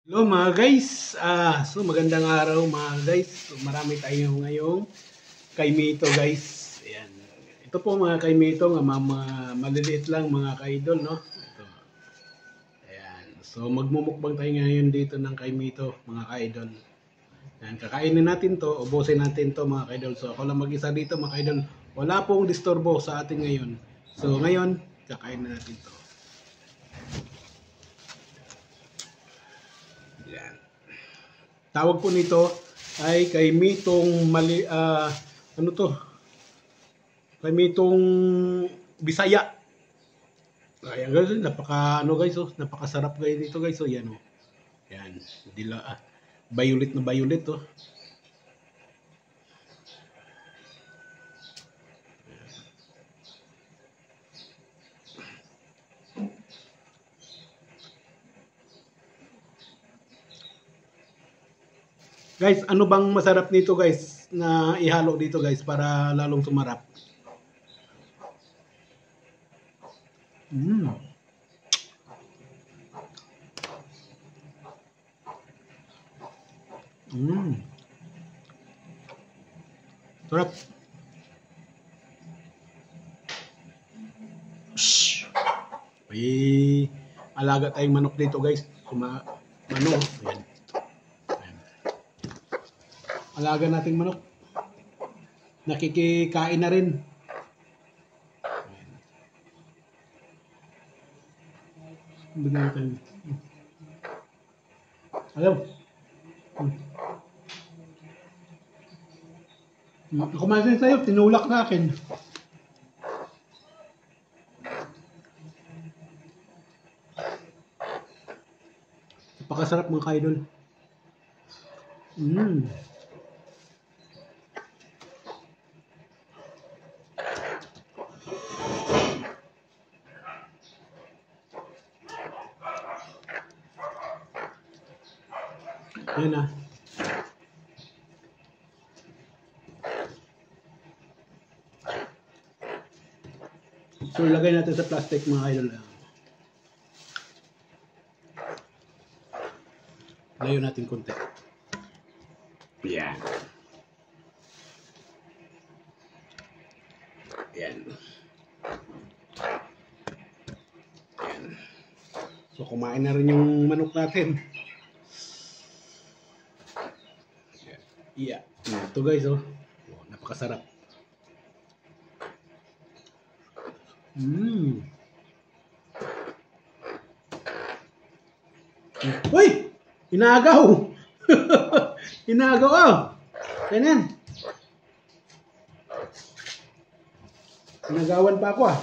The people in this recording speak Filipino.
Hello mga guys, so magandang araw mga guys. So marami tayo ngayong kaimito guys. Ayan. Ito po mga kaimito, maliliit lang mga kaidol, no? Ito. Ayan. So magmumukbang tayo ngayon dito ng kaimito mga kaidol. Ayan, kakainin natin to, ubusin natin to mga kaidol. So ako lang mag-isa dito mga kaidol. Wala pong disturbo sa atin ngayon. So ngayon, kakainin natin to. Ayan. Tawag po nito ay kaimitong ano to? Kaimitong Bisaya. Ayan guys, napakasarap guys dito guys. So yan oh. Yan, violet na violet oh. Guys, ano bang masarap nito guys na ihalo dito guys para lalong sumarap? Mm. Mm. Sarap. Shhh. May alaga tayong manok dito guys. Manok. Ayan. Alaga nating manok. Nakikikain na rin. Bigyan natin. Alam. Kumain din sa'yo, tinulak na akin. Napakasarap mga kaidol. Mm. Yan na. So, lagay natin sa plastic mga idol. Layo natin konti. Yan. Yan. Yan. So, kumain na rin yung manok natin. Yeah. Ito guys, oh. Napakasarap. Mm. Uy! Inagaw! Inagaw ah! Ganyan. Inagawan pa ako ah.